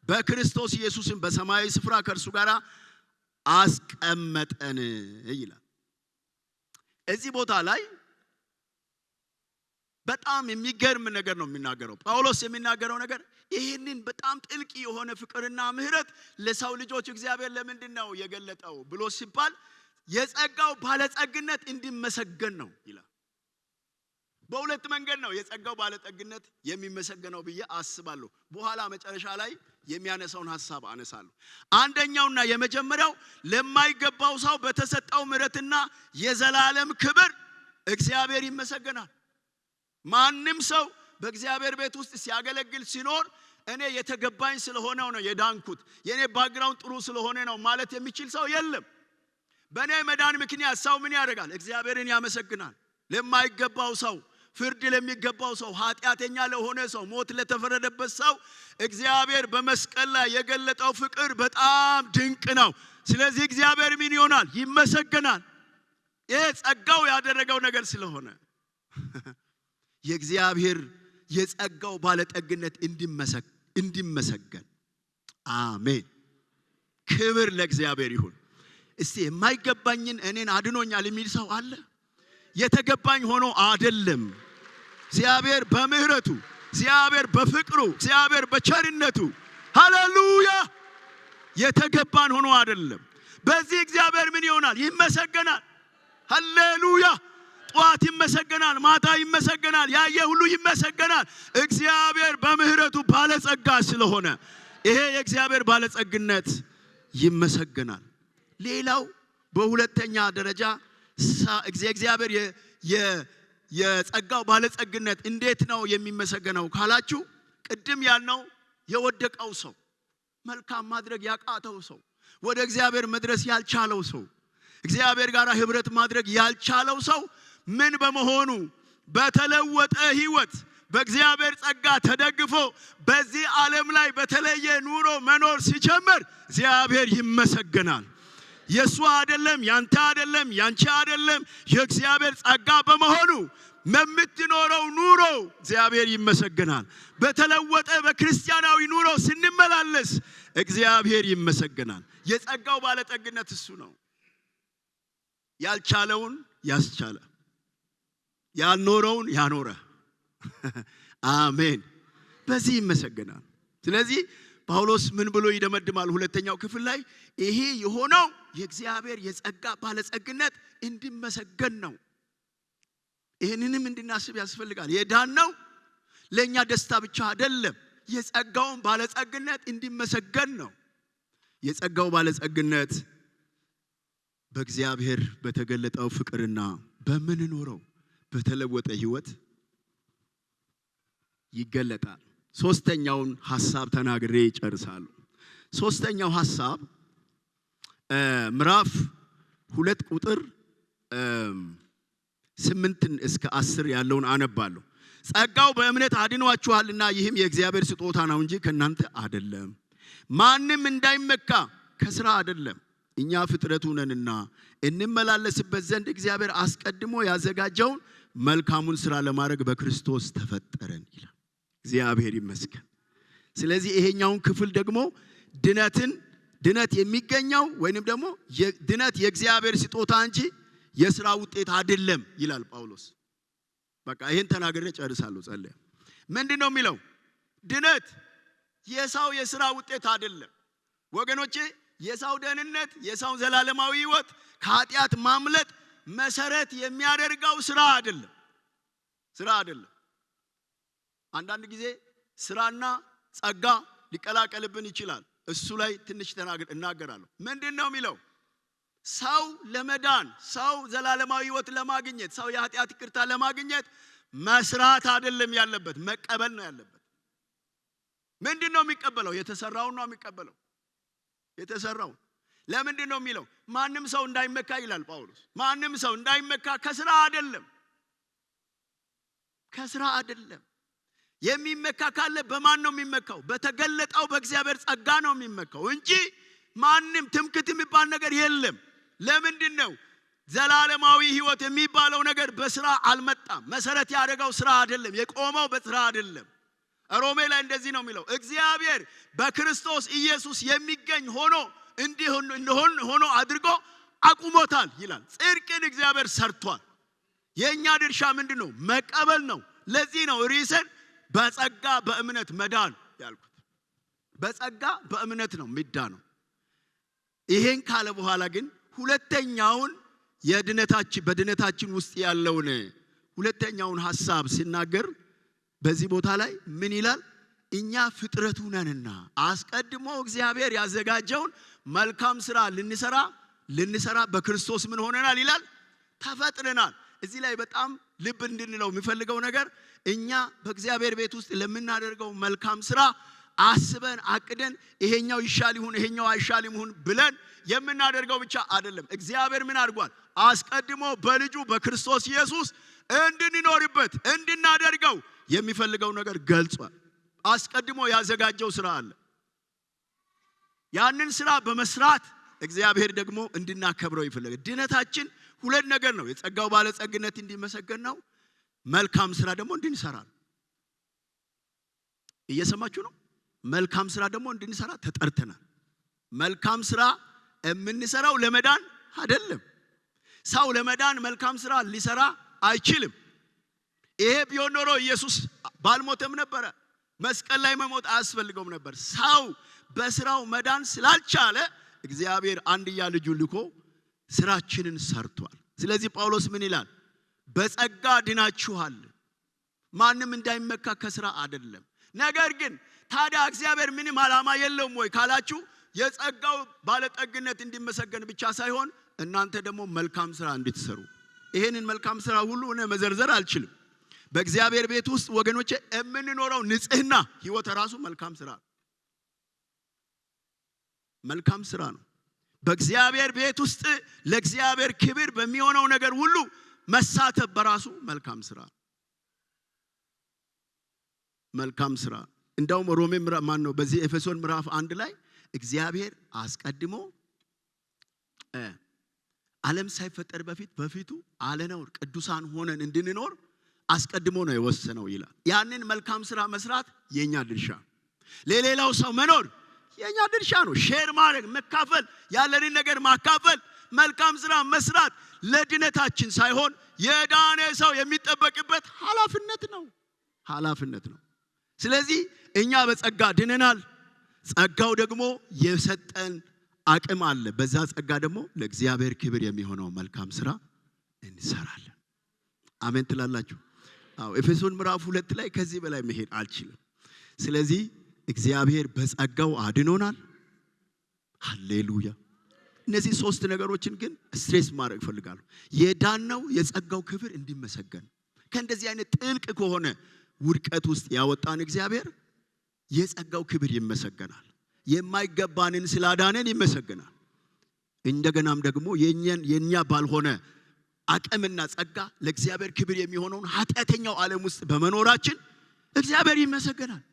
በክርስቶስ ኢየሱስም በሰማያዊ ስፍራ ከእርሱ ጋር አስቀመጠን ይላል። እዚህ ቦታ ላይ በጣም የሚገርም ነገር ነው የሚናገረው ጳውሎስ። የሚናገረው ነገር ይህንን በጣም ጥልቅ የሆነ ፍቅርና ምህረት ለሰው ልጆች እግዚአብሔር ለምንድነው የገለጠው ብሎ ሲባል የጸጋው ባለጠግነት እንዲመሰገን ነው ይላል። በሁለት መንገድ ነው የጸጋው ባለጠግነት የሚመሰገነው ብዬ አስባለሁ። በኋላ መጨረሻ ላይ የሚያነሳውን ሐሳብ አነሳለሁ። አንደኛውና የመጀመሪያው ለማይገባው ሰው በተሰጠው ምህረትና የዘላለም ክብር እግዚአብሔር ይመሰገናል። ማንም ሰው በእግዚአብሔር ቤት ውስጥ ሲያገለግል ሲኖር እኔ የተገባኝ ስለሆነው ነው የዳንኩት፣ የኔ ባክግራውንድ ጥሩ ስለሆነ ነው ማለት የሚችል ሰው የለም። በእኔ መዳን ምክንያት ሰው ምን ያደርጋል? እግዚአብሔርን ያመሰግናል። ለማይገባው ሰው፣ ፍርድ ለሚገባው ሰው፣ ኃጢአተኛ ለሆነ ሰው፣ ሞት ለተፈረደበት ሰው እግዚአብሔር በመስቀል ላይ የገለጠው ፍቅር በጣም ድንቅ ነው። ስለዚህ እግዚአብሔር ምን ይሆናል? ይመሰገናል። ይሄ ጸጋው ያደረገው ነገር ስለሆነ የእግዚአብሔር የጸጋው ባለጠግነት እንዲመሰገን አሜን። ክብር ለእግዚአብሔር ይሁን። እስቲ የማይገባኝን እኔን አድኖኛል የሚል ሰው አለ? የተገባኝ ሆኖ አይደለም። እግዚአብሔር በምህረቱ፣ እግዚአብሔር በፍቅሩ፣ እግዚአብሔር በቸርነቱ ሃሌሉያ የተገባን ሆኖ አይደለም። በዚህ እግዚአብሔር ምን ይሆናል? ይመሰገናል። ሃሌሉያ። ጠዋት ይመሰገናል፣ ማታ ይመሰገናል፣ ያየ ሁሉ ይመሰገናል። እግዚአብሔር በምህረቱ ባለጸጋ ስለሆነ ይሄ የእግዚአብሔር ባለጸግነት ይመሰገናል። ሌላው በሁለተኛ ደረጃ እግዚአብሔር የጸጋው ባለጸግነት እንዴት ነው የሚመሰገነው ካላችሁ፣ ቅድም ያልነው የወደቀው ሰው፣ መልካም ማድረግ ያቃተው ሰው፣ ወደ እግዚአብሔር መድረስ ያልቻለው ሰው፣ እግዚአብሔር ጋር ህብረት ማድረግ ያልቻለው ሰው ምን በመሆኑ በተለወጠ ህይወት በእግዚአብሔር ጸጋ ተደግፎ በዚህ ዓለም ላይ በተለየ ኑሮ መኖር ሲጀምር እግዚአብሔር ይመሰገናል። የሱ አይደለም፣ ያንተ አይደለም፣ ያንቺ አይደለም፣ የእግዚአብሔር ጸጋ በመሆኑ የምትኖረው ኑሮ እግዚአብሔር ይመሰገናል። በተለወጠ በክርስቲያናዊ ኑሮ ስንመላለስ እግዚአብሔር ይመሰገናል። የጸጋው ባለጠግነት እሱ ነው። ያልቻለውን ያስቻለ፣ ያልኖረውን ያኖረ አሜን። በዚህ ይመሰገናል። ስለዚህ ጳውሎስ ምን ብሎ ይደመድማል? ሁለተኛው ክፍል ላይ ይሄ የሆነው የእግዚአብሔር የጸጋ ባለጸግነት እንዲመሰገን ነው። ይሄንንም እንድናስብ ያስፈልጋል። የዳነው ለኛ ደስታ ብቻ አይደለም፣ የጸጋውን ባለጸግነት እንዲመሰገን ነው። የጸጋው ባለጸግነት በእግዚአብሔር በተገለጠው ፍቅርና በምንኖረው በተለወጠ ህይወት ይገለጣል። ሶስተኛውን ሐሳብ ተናግሬ ይጨርሳለሁ። ሶስተኛው ሐሳብ ምዕራፍ 2 ቁጥር 8 እስከ 10 ያለውን አነባለሁ። ጸጋው በእምነት አድኗችኋልና ይህም የእግዚአብሔር ስጦታ ነው እንጂ ከናንተ አይደለም፣ ማንም እንዳይመካ ከሥራ አይደለም። እኛ ፍጥረቱ ነንና እንመላለስበት ዘንድ እግዚአብሔር አስቀድሞ ያዘጋጀውን መልካሙን ሥራ ለማድረግ በክርስቶስ ተፈጠረን ይላል። እግዚአብሔር ይመስገን። ስለዚህ ይሄኛውን ክፍል ደግሞ ድነት የሚገኘው ወይንም ደግሞ ድነት የእግዚአብሔር ስጦታ እንጂ የሥራ ውጤት አይደለም ይላል ጳውሎስ። በቃ ይሄን ተናግሬ ጨርሳለሁ። ጸልያ ምንድነው የሚለው? ድነት የሰው የሥራ ውጤት አይደለም ወገኖቼ። የሰው ደህንነት፣ የሰው ዘላለማዊ ሕይወት ከኃጢአት ማምለጥ መሰረት የሚያደርገው ሥራ አይደለም። አንዳንድ ጊዜ ሥራና ጸጋ ሊቀላቀልብን ይችላል። እሱ ላይ ትንሽ እናገራለሁ። ምንድነው የሚለው? ሰው ለመዳን፣ ሰው ዘላለማዊ ሕይወት ለማግኘት፣ ሰው የኃጢአት ይቅርታ ለማግኘት መስራት አይደለም ያለበት፣ መቀበል ነው ያለበት። ምንድነው የሚቀበለው? የተሰራውን ነው የሚቀበለው። የተሰራው ለምንድነው የሚለው? ማንም ሰው እንዳይመካ ይላል ጳውሎስ። ማንም ሰው እንዳይመካ ከሥራ አይደለም። የሚመካ ካለ በማን ነው የሚመካው? በተገለጠው በእግዚአብሔር ጸጋ ነው የሚመካው እንጂ ማንም ትምክህት የሚባል ነገር የለም። ለምንድነው? ዘላለማዊ ሕይወት የሚባለው ነገር በሥራ አልመጣም። መሰረት ያደረገው ሥራ አይደለም። የቆመው በሥራ አይደለም። ሮሜ ላይ እንደዚህ ነው የሚለው፣ እግዚአብሔር በክርስቶስ ኢየሱስ የሚገኝ ሆኖ ሆኖ አድርጎ አቁሞታል ይላል። ጽድቅን እግዚአብሔር ሰርቷል። የኛ ድርሻ ምንድነው? መቀበል ነው። ለዚህ ነው ሪሰን በጸጋ በእምነት መዳን ያልኩት። በጸጋ በእምነት ነው የሚዳነው። ይሄን ካለ በኋላ ግን ሁለተኛውን በድነታችን ውስጥ ያለውን ሁለተኛውን ሐሳብ ሲናገር በዚህ ቦታ ላይ ምን ይላል? እኛ ፍጥረቱ ነንና አስቀድሞ እግዚአብሔር ያዘጋጀውን መልካም ሥራ ልንሰራ በክርስቶስ ምን ሆነናል ይላል? ተፈጥረናል። እዚህ ላይ በጣም ልብ እንድንለው የሚፈልገው ነገር እኛ በእግዚአብሔር ቤት ውስጥ ለምናደርገው መልካም ሥራ አስበን አቅደን ይሄኛው ይሻል ይሁን ይሄኛው አይሻል ይሁን ብለን የምናደርገው ብቻ አይደለም። እግዚአብሔር ምን አድርጓል? አስቀድሞ በልጁ በክርስቶስ ኢየሱስ እንድንኖርበት እንድናደርገው የሚፈልገው ነገር ገልጿል። አስቀድሞ ያዘጋጀው ሥራ አለ። ያንን ሥራ በመስራት እግዚአብሔር ደግሞ እንድናከብረው ይፈልጋል። ድነታችን ሁለት ነገር ነው። የጸጋው ባለጸግነት እንዲመሰገን ነው። መልካም ሥራ ደግሞ እንድንሰራ ነው። እየሰማችሁ ነው? መልካም ሥራ ደግሞ እንድንሰራ ተጠርተናል። መልካም ሥራ የምንሰራው ለመዳን አይደለም። ሰው ለመዳን መልካም ሥራ ሊሰራ አይችልም። ይሄ ቢሆን ኖሮ ኢየሱስ ባልሞተም ነበረ። መስቀል ላይ መሞት አያስፈልገውም ነበር። ሰው በሥራው መዳን ስላልቻለ እግዚአብሔር አንድያ ልጁን ልኮ ሥራችንን ሰርቷል። ስለዚህ ጳውሎስ ምን ይላል? በጸጋ ድናችኋል፣ ማንም እንዳይመካ ከሥራ አይደለም። ነገር ግን ታዲያ እግዚአብሔር ምንም ዓላማ የለውም ወይ ካላችሁ የጸጋው ባለጠግነት እንዲመሰገን ብቻ ሳይሆን እናንተ ደግሞ መልካም ሥራ እንድትሰሩ። ይሄንን መልካም ሥራ ሁሉ እኔ መዘርዘር አልችልም። በእግዚአብሔር ቤት ውስጥ ወገኖቼ የምንኖረው ንጽህና ሕይወት ራሱ መልካም ሥራ ነው። መልካም ሥራ ነው። በእግዚአብሔር ቤት ውስጥ ለእግዚአብሔር ክብር በሚሆነው ነገር ሁሉ መሳተፍ በራሱ መልካም ሥራ ነው። መልካም ሥራ እንደውም ሮሜ በዚህ ኤፌሶን ምዕራፍ 1 ላይ እግዚአብሔር አስቀድሞ ዓለም ሳይፈጠር በፊቱ አለነውር ቅዱሳን ሆነን እንድንኖር አስቀድሞ ነው የወሰነው ይላል። ያንን መልካም ሥራ መስራት የኛ ድርሻ፣ ለሌላው ሰው መኖር የኛ ድርሻ ነው። ሼር ማድረግ፣ መካፈል፣ ያለንን ነገር ማካፈል፣ መልካም ሥራ መስራት ለድነታችን ሳይሆን የዳነ ሰው የሚጠበቅበት ኃላፊነት ነው። ስለዚህ እኛ በጸጋ ድነናል። ጸጋው ደግሞ የሰጠን አቅም አለ። በዛ ጸጋ ደግሞ ለእግዚአብሔር ክብር የሚሆነው መልካም ሥራ እንሰራለን። አሜን ትላላችሁ? አዎ ኤፌሶን ምዕራፍ 2 ላይ ከዚህ በላይ መሄድ አልችልም። ስለዚህ እግዚአብሔር በጸጋው አድኖናል። ሃሌሉያ። እነዚህ ሶስት ነገሮችን ግን ስትሬስ ማድረግ ፈልጋለሁ። የዳነው የጸጋው ክብር እንዲመሰገን ከእንደዚህ አይነት ጥልቅ ከሆነ ውድቀት ውስጥ ያወጣን እግዚአብሔር የጸጋው ክብር ይመሰገናል። የማይገባንን ስላዳነን ይመሰገናል። እንደገናም ደግሞ የኛ ባልሆነ አቅምና ጸጋ ለእግዚአብሔር ክብር የሚሆነውን ኃጢአተኛው ዓለም ውስጥ በመኖራችን እግዚአብሔር ይመሰገናል።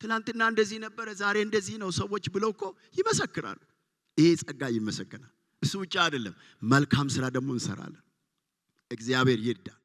ትላንትና እንደዚህ ነበረ ዛሬ እንደዚህ ነው ሰዎች ብለው እኮ ይመሰክራሉ። ይሄ ጸጋ ይመሰገናል። እሱ ብቻ አይደለም መልካም ስራ ደግሞ እንሰራለን። እግዚአብሔር ይርዳን።